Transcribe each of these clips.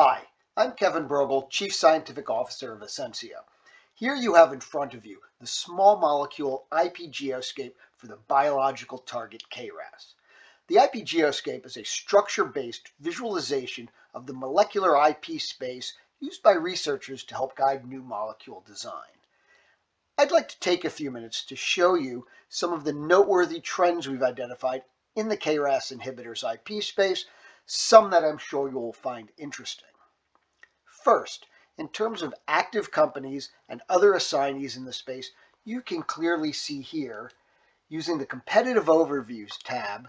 Hi, I'm Kevin Brogel, Chief Scientific Officer of Accencio. Here you have in front of you the small molecule IP-GeoScape for the biological target K-Ras. The IP-GeoScape is a structure-based visualization of the molecular IP space used by researchers to help guide new molecule design. I'd like to take a few minutes to show you some of the noteworthy trends we've identified in the K-Ras inhibitors IP space, some that I'm sure you'll find interesting. First, in terms of active companies and other assignees in the space, you can clearly see here, using the Competitive Overviews tab,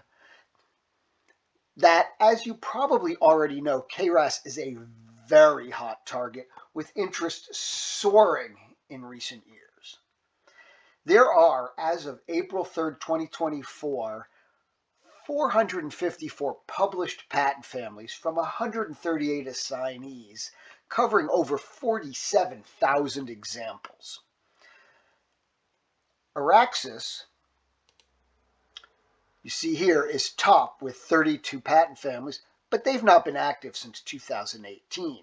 that as you probably already know, K-Ras is a very hot target with interest soaring in recent years. There are, as of April 3rd, 2024, 454 published patent families from 138 assignees, covering over 47,000 examples. Araxis, you see here, is top with 32 patent families, but they've not been active since 2018.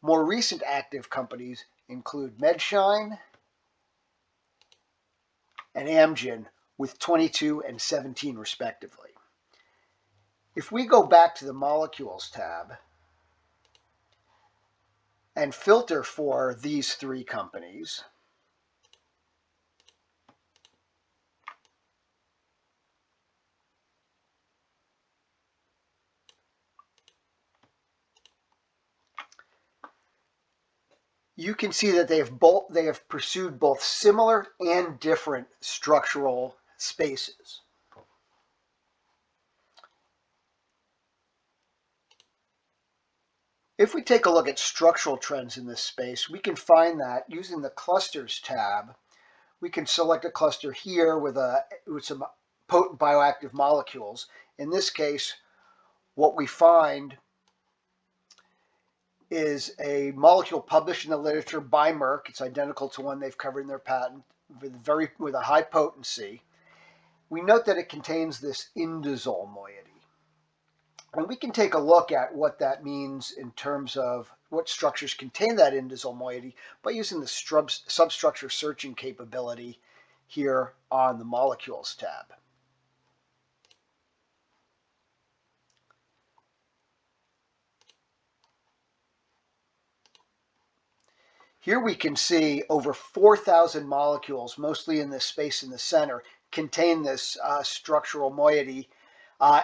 More recent active companies include Medshine and Amgen with 22 and 17 respectively. If we go back to the Molecules tab and filter for these three companies, you can see that they have pursued both similar and different structural spaces. If we take a look at structural trends in this space, we can find that using the Clusters tab, we can select a cluster here with some potent bioactive molecules. In this case, what we find is a molecule published in the literature by Merck. It's identical to one they've covered in their patent with a high potency. We note that it contains this indazole moiety. And we can take a look at what that means in terms of what structures contain that indazole moiety by using the substructure searching capability here on the Molecules tab. Here we can see over 4,000 molecules, mostly in this space in the center, contain this structural moiety.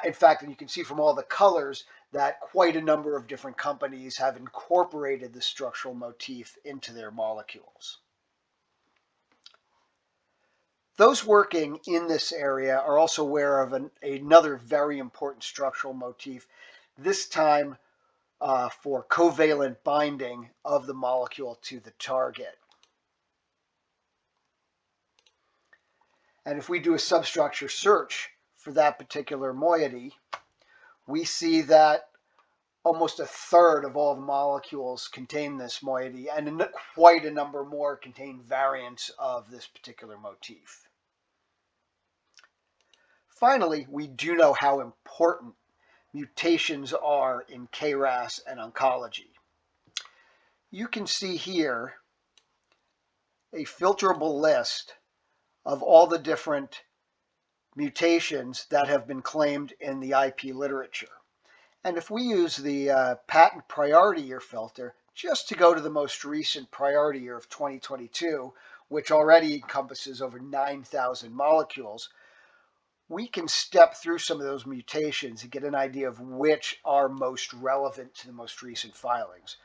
In fact, you can see from all the colors that quite a number of different companies have incorporated the structural motif into their molecules. Those working in this area are also aware of another very important structural motif, this time for covalent binding of the molecule to the target. And if we do a substructure search for that particular moiety, we see that almost a third of all the molecules contain this moiety, and quite a number more contain variants of this particular motif. Finally, we do know how important mutations are in K-Ras and oncology. You can see here a filterable list of all the different mutations that have been claimed in the IP literature. And if we use the patent priority year filter, just to go to the most recent priority year of 2022, which already encompasses over 9,000 molecules, we can step through some of those mutations and get an idea of which are most relevant to the most recent filings.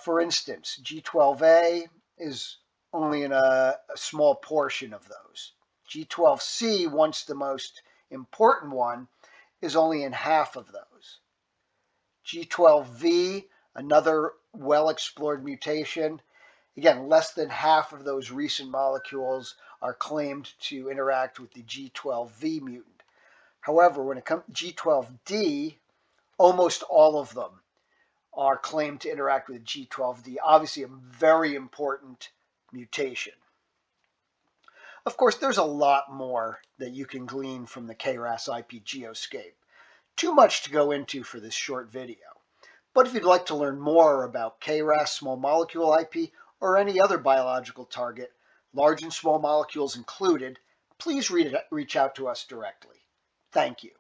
For instance, G12A is only in a small portion of those. G12C, once the most important one, is only in half of those. G12V, another well-explored mutation, again, less than half of those recent molecules are claimed to interact with the G12V mutant. However, when it comes to G12D, almost all of them are claimed to interact with G12D, obviously a very important mutation. Of course, there's a lot more that you can glean from the K-Ras IP-GeoScape. Too much to go into for this short video. But if you'd like to learn more about K-Ras small molecule IP or any other biological target, large and small molecules included, please reach out to us directly. Thank you.